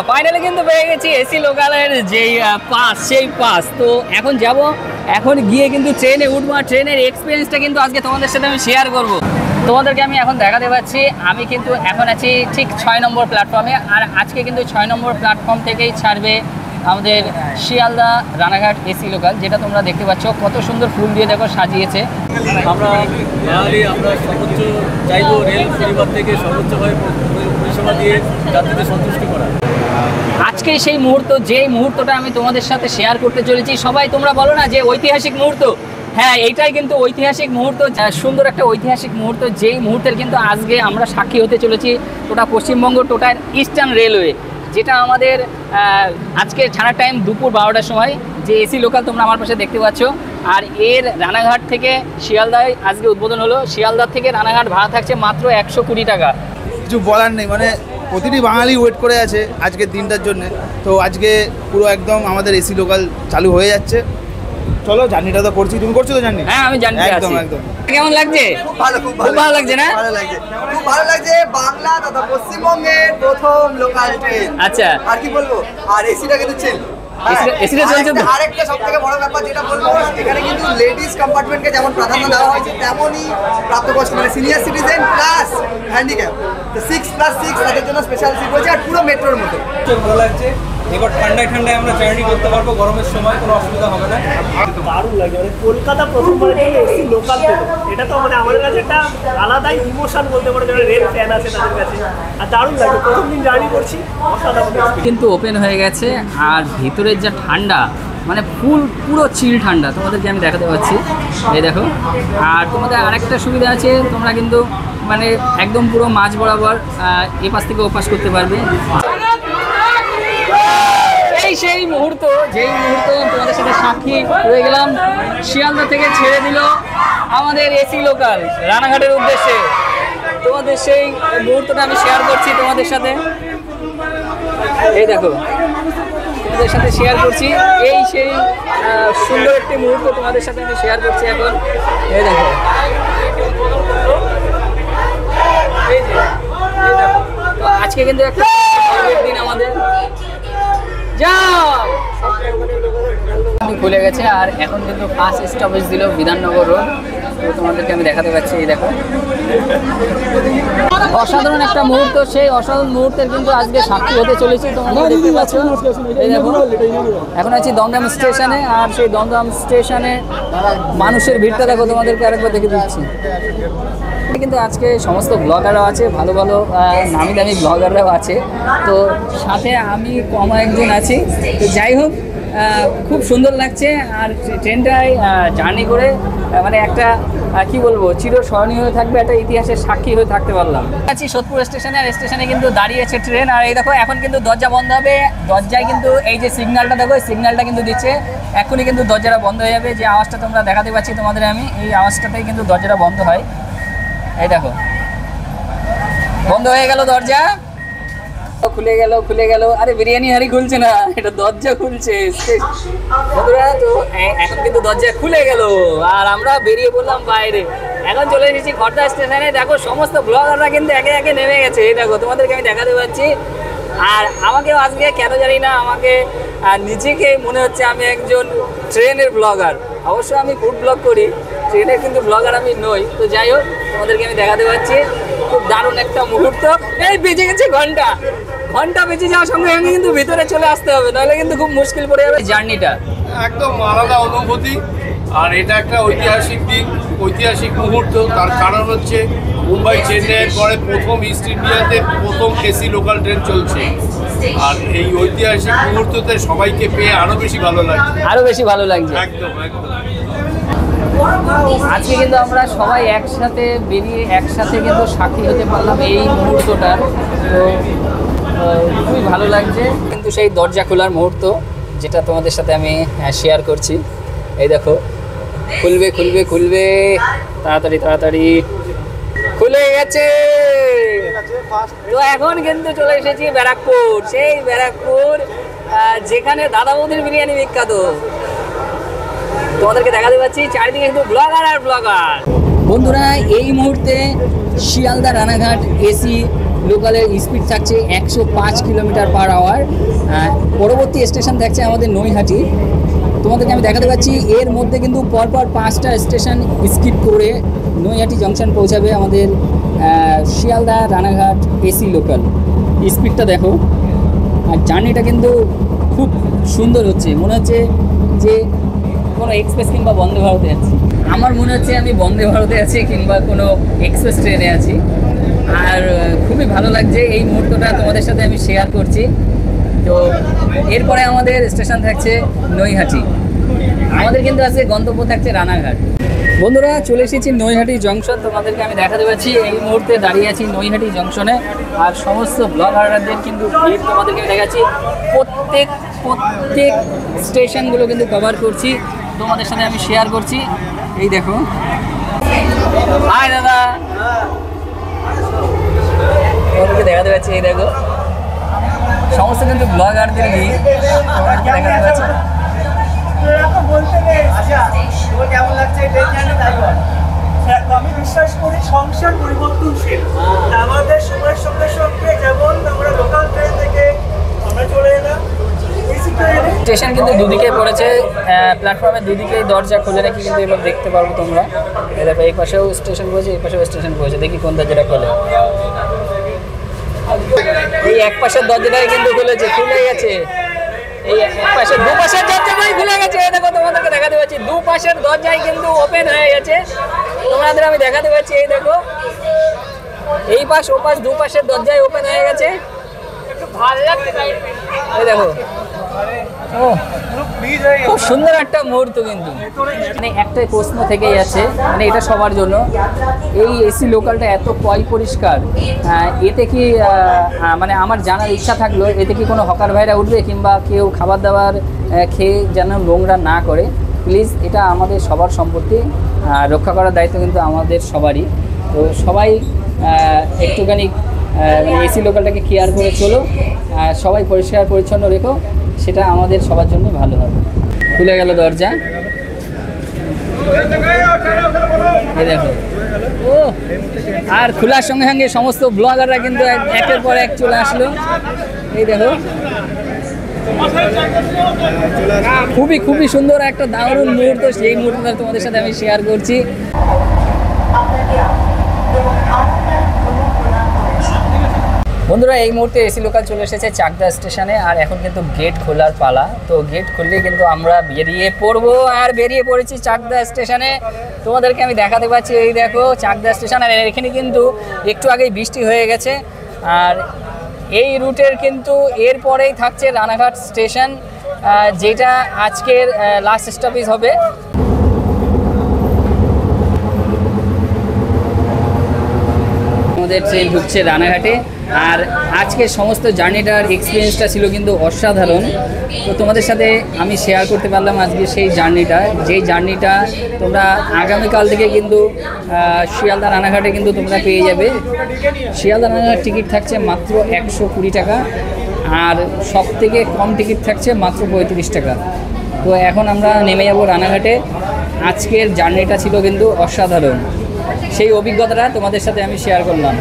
Finally কিন্তু পেয়ে গেছি এসি লোকালের যেই পাস, সেই পাস। তো এখন যাব, এখন গিয়ে কিন্তু ট্রেনে উঠবো, আর ট্রেনের এক্সপিরিয়েন্সটা কিন্তু আজকে তোমাদের সাথে আমি শেয়ার করব। তোমাদেরকে আমি এখন দেখাতে পাচ্ছি, আমি কিন্তু এখন আছি ঠিক 6 নম্বর প্ল্যাটফর্মে। আর আজকে কিন্তু 6 নম্বর প্ল্যাটফর্ম থেকেই ছাড়বে আমাদের শিয়ালদা রানাঘাট এসি লোকাল, যেটা তোমরা দেখতে পাচ্ছ কত সুন্দর ফুল দিয়ে দেখো সাজিয়েছে। আমরা সর্বোচ্চ চাইবো রেল পরিবার থেকে সর্বোচ্চভাবে পরিষেবা দিয়ে যাত্রীদের সন্তুষ্টি করা। আজকে সেই মুহূর্ত, যেই মুহূর্তটা আমি তোমাদের সাথে শেয়ার করতে চলেছি। সবাই তোমরা বলো না যে ঐতিহাসিক মুহূর্ত, হ্যাঁ এইটাই কিন্তু ঐতিহাসিক মুহূর্ত, সুন্দর একটা ঐতিহাসিক মুহূর্ত, যেই মুহূর্তের কিন্তু আজকে আমরা সাক্ষী হতে চলেছি টোটা পশ্চিমবঙ্গ, টোটার ইস্টার্ন রেলওয়ে, যেটা আমাদের আজকে ছাড়ার টাইম দুপুর 12টার সময় যে এসি লোকাল তোমরা আমার পাশে দেখতে পাচ্ছ। আর এর রানাঘাট থেকে শিয়ালদায় আজকে উদ্বোধন হলো। শিয়ালদা থেকে রানাঘাট ভাড়া থাকছে মাত্র 120 টাকা। কিছু বলার নেই, মানে প্রতিটি বাঙালি ওয়েট করে আছে আজকের দিনটার জন্য। তো আজকে পুরো একদম আমাদের এসি লোকাল চালু হয়ে যাচ্ছে। চলো, জার্নিটা তো করছি, তুমি করছো তো জার্নি? হ্যাঁ, আমি জানি। একদম একদম। কেমন লাগছে? খুব ভালো লাগছে না? খুব ভালো লাগছে। বাংলা তথা পশ্চিমবঙ্গের প্রথম লোকাল ট্রেন। আচ্ছা, আর কি বলবো, আর এসিটা কিন্তু চিল। এসিটা চলছে তো? আরেকটা সবথেকে বড় ব্যাপার যেটা বলবো, এখানে কিন্তু লেডিস কম্পার্টমেন্টকে যেমন প্রাধান্য দেওয়া হয়েছে, তেমনই প্রাপ্তবয়স্ক মানে সিনিয়র সিটিজেন প্লাস হ্যান্ডিক্যাপ 6+6 তাদের জন্য স্পেশাল সিট রয়েছে, আর পুরো মেট্রোর মতো। ভালো লাগছে। এবার ঠান্ডায় আমরা জার্নি করতে পারবো, গরমের সময় কোনো অসুবিধা হবে না। দারুণ লাগে, মানে কলকাতা প্রথমবারের জন্য এসি লোকাল পেল, এটা তো মানে আমাদের কাছে একটা আলাদাই ইমোশন বলতে পারো, যারা রেল ফ্যান আছে তাদের কাছে। আর দারুণ লাগে, প্রথম দিন জার্নি করছি, অসাধারণ। কিন্তু ওপেন হয়ে গেছে, আর ভিতরের যা ঠান্ডা, মানে পুরো চিল ঠান্ডা তোমাদেরকে আমি দেখাতে পাচ্ছি, এই দেখো। আর তোমাদের আরেকটা সুবিধা আছে, তোমরা কিন্তু মানে একদম পুরো মাঝ বরাবর এপাশ থেকে ওপাশ করতে পারবে। সেই মুহূর্ত, যেই মুহূর্ত তোমাদের সাথে সাক্ষী হয়ে গেলাম, শিয়ালদা থেকে ছেড়ে দিল আমাদের এসি লোকাল রানাঘাটের উদ্দেশ্যে। তোমাদের সেই মুহূর্তটা আমি শেয়ার করছি তোমাদের সাথে, এই দেখো তোমাদের সাথে শেয়ার করছি। এই সেই সুন্দর একটি মুহূর্ত তোমাদের সাথে আমি শেয়ার করছি এখন, এই দেখো। তো আজকে কিন্তু একটা দিন আমাদের খুলে গেছে, আর এখন কিন্তু ফার্স্ট স্টপেজ দিল বিধাননগর রোড। তো তোমাদেরকে আমি দেখাতে পাচ্ছি, এই দেখো অসাধারণ একটা মুহূর্ত। সেই অসাধারণ মুহূর্তের কিন্তু আজকে সাক্ষী হতে চলেছি, তোমরা দেখতে পাচ্ছ। এই দেখো, এখন আছি দমদম স্টেশনে, আর সেই দমদম স্টেশনে মানুষের ভিড়টা দেখো, তোমাদেরকে আরেকবার দেখে দিচ্ছি। কিন্তু আজকে সমস্ত ব্লগাররাও আছে, ভালো ভালো নামি দামি ব্লগাররাও আছে। তো সাথে আমি কম একজন আছি। তো যাই হোক, খুব সুন্দর লাগছে। আর ট্রেনটায় জার্নি করে মানে একটা কি বলবো, চিরস্মরণীয় হয়ে থাকবে, একটা ইতিহাসের সাক্ষী হয়ে থাকতে পারলাম। আছি সোদপুর স্টেশনে, আর স্টেশনে কিন্তু দাঁড়িয়েছে ট্রেন। আর এই দেখো, এখন কিন্তু দরজা বন্ধ হবে। দরজায় কিন্তু এই যে সিগন্যালটা দেখো, এই সিগন্যালটা কিন্তু দিচ্ছে, এখনই কিন্তু দরজাটা বন্ধ হয়ে যাবে। যে আওয়াজটা তোমরা দেখাতে পাচ্ছি তোমাদের আমি, এই আওয়াজটাতেই কিন্তু দরজাটা বন্ধ হয়। এই দেখো, বন্ধ হয়ে গেল দরজা, খুলে গেল। আরে বিরিয়ানি হাড়ি খুলছে না, এটা দরজা খুলছে। বন্ধুরা, তো এখন কিন্তু দরজা খুলে গেল, আর আমরা বেরিয়ে পড়লাম বাইরে। এখন চলে এসেছি খড়দা স্টেশনে। দেখো, সমস্ত ব্লগাররা কিন্তু একে একে নেমে গেছে। এই দেখো, তোমাদেরকে আমি দেখাতে পাচ্ছি। আর আমাকেও আজকে কেন জানি না, আমাকে নিজেকে মনে হচ্ছে আমি একজন ট্রেনের ব্লগার। অবশ্য আমি ফুড ব্লগ করি, ট্রেনের কিন্তু ব্লগার আমি নই। তো যাই হোক, তোমাদেরকে আমি দেখাতে পাচ্ছি খুব দারুণ একটা মুহূর্ত। এই বেজে গেছে ঘন্টা বেজে যাওয়ার সঙ্গে সঙ্গে কিন্তু ভিতরে চলে আসতে হবে, নাহলে কিন্তু খুব মুশকিল পড়ে যাবে জার্নিটা। একদম আলাদা অনুভূতি, আর এটা একটা ঐতিহাসিক দিন, ঐতিহাসিক মুহূর্ত। তার কারণ হচ্ছে মুম্বাই চেন্নাইয়ের পরে প্রথম ইস্ট ইন্ডিয়াতে প্রথম এসি লোকাল ট্রেন চলছে। আর এই ঐতিহাসিক মুহূর্ততে সবাইকে পেয়ে আরো বেশি ভালো লাগছে। একদম একদম। আজকে কিন্তু আমরা সবাই একসাথে বেরিয়ে একসাথে কিন্তু সাক্ষী হতে পারলাম এই মুহূর্তটার। তো খুবই ভালো লাগছে। কিন্তু সেই দরজা খোলার মুহূর্ত, যেটা তোমাদের সাথে আমি শেয়ার করছি, এই দেখো, খুলবে তাড়াতাড়ি খুলে গেছে। তো এখন কিন্তু চলে এসেছি ব্যারাকপুর, সেই ব্যারাকপুর যেখানে দাদা বৌদির বিরিয়ানি বিখ্যাত। তোমাদেরকে দেখাতে পাচ্ছি চারিদিকে কিন্তু ব্লগার আর ব্লগার। বন্ধুরা, এই মুহূর্তে শিয়ালদা রানাঘাট এসি লোকালের স্পিড থাকছে 105 কিলোমিটার/আওয়ার। পরবর্তী স্টেশন থাকছে আমাদের নৈহাটি। তোমাদেরকে আমি দেখাতে পাচ্ছি এর মধ্যে কিন্তু পরপর 5টা স্টেশন স্কিপ করে নৈহাটি জংশন পৌঁছাবে আমাদের শিয়ালদা রানাঘাট এসি লোকাল। স্পিডটা দেখো, আর জার্নিটা কিন্তু খুব সুন্দর হচ্ছে, মনে হচ্ছে যে কোনো এক্সপ্রেস কিংবা বন্দে ভারতে আছি। আমার মনে হচ্ছে আমি বন্দে ভারতে আছি কিংবা কোনো এক্সপ্রেস ট্রেনে আছি। আর খুবই ভালো লাগছে এই মুহূর্তটা তোমাদের সাথে আমি শেয়ার করছি। তো এরপরে আমাদের স্টেশন থাকছে নৈহাটি, আমাদের কিন্তু আছে গন্তব্য থাকছে রানাঘাট। বন্ধুরা চলে এসেছি নৈহাটি জংশন। তোমাদেরকে আমি দেখাতে পাচ্ছি এই মুহূর্তে দাঁড়িয়ে আছি নৈহাটি জংশনে, আর সমস্ত ব্লগারদের কিন্তু ভিড় তোমাদেরকে দেখাচ্ছি। প্রত্যেক স্টেশনগুলো কিন্তু কভার করছি, তোমাদের সাথে আমি শেয়ার করছি। এই দেখো, হাই দাদা, তোমাদেরকে দেখাতে পাচ্ছি। এই দেখো সমস্ত কিন্তু ব্লগারদের ভিড় তোমাদেরকে দেখাতে পাচ্ছি। আমি বিশ্বাস করি সংসার পরিবর্তনশীল। আমাদের সময়ের সঙ্গে সঙ্গে যেমন আমরা লোকাল ট্রেন থেকে আমরা চলে এলাম স্টেশন কিন্তু দুদিকে পড়েছে, প্ল্যাটফর্মের দুদিকেই দরজা খোলে নাকি কিন্তু এবার দেখতে পারবো তোমরা। এই দেখো এই পাশেও স্টেশন পড়েছে, এই পাশেও স্টেশন পড়েছে, দেখি কোন দরজাটা খোলে। এই এক পাশের দরজাটাই কিন্তু খুলেছে, খুলে গেছে। এই এক পাশে দুপাশের দরজাটাই খুলে গেছে। এই দেখো তোমাদেরকে দেখাতে পাচ্ছি, দুপাশের দরজাই কিন্তু ওপেন হয়ে গেছে। তোমাদের আমি দেখাতে পাচ্ছি, এই দেখো এই পাশ ও পাশ দুপাশের দরজায় ওপেন হয়ে গেছে। এই দেখো, খুব সুন্দর একটা মুহূর্ত কিন্তু। মানে একটাই প্রশ্ন থেকেই আছে, মানে এটা সবার জন্য, এই এসি লোকালটা এত পরিষ্কার, এতে কি মানে আমার জানার ইচ্ছা থাকলো এতে কি কোনো হকার ভাইরা উঠবে কিংবা কেউ খাবার দাবার খেয়ে যেন নোংরা না করে। প্লিজ, এটা আমাদের সবার সম্পত্তি, রক্ষা করার দায়িত্ব কিন্তু আমাদের সবারই। তো সবাই একটুখানি এসি লোকালটাকে কেয়ার করে চলো, সবাই পরিষ্কার পরিচ্ছন্ন রেখো, সেটা আমাদের সবার জন্য ভালো হবে। খুলে গেল দরজা, এই দেখো। ও, আর খোলার সঙ্গে সঙ্গে সমস্ত ব্লগাররা কিন্তু একের পর এক চলে আসলো। এই দেখো, খুবই সুন্দর একটা দারুণ মুহূর্ত, সেই মুহূর্তটা তোমাদের সাথে আমি শেয়ার করছি। বন্ধুরা এই মুহূর্তে এসি লোকাল চলে এসেছে চাকদা স্টেশনে, আর এখন কিন্তু গেট খোলার পালা। তো গেট খুললে কিন্তু আমরা বেরিয়ে পড়বো, আর বেরিয়ে পড়েছি চাকদা স্টেশনে। তোমাদেরকে আমি দেখাতে পাচ্ছি, এই দেখো চাকদা স্টেশন, আর এখানে কিন্তু একটু আগেই বৃষ্টি হয়ে গেছে। আর এই রুটের কিন্তু এরপরেই থাকছে রানাঘাট স্টেশন, যেটা আজকের লাস্ট স্টপেজ হবে। আমাদের ট্রেন ঢুকছে রানাঘাটে, আর আজকের সমস্ত জার্নিটার এক্সপিরিয়েন্সটা ছিল কিন্তু অসাধারণ। তো তোমাদের সাথে আমি শেয়ার করতে পারলাম আজকে সেই জার্নিটা, যেই জার্নিটা তোমরা আগামীকাল থেকে কিন্তু শিয়ালদা রানাঘাটে কিন্তু তোমরা পেয়ে যাবে। শিয়ালদা রানাঘাট টিকিট থাকছে মাত্র 120 টাকা, আর সব থেকে কম টিকিট থাকছে মাত্র 35 টাকা। তো এখন আমরা নেমে যাব রানাঘাটে। আজকের জার্নিটা ছিল কিন্তু অসাধারণ, সেই অভিজ্ঞতাটা তোমাদের সাথে আমি শেয়ার করলাম।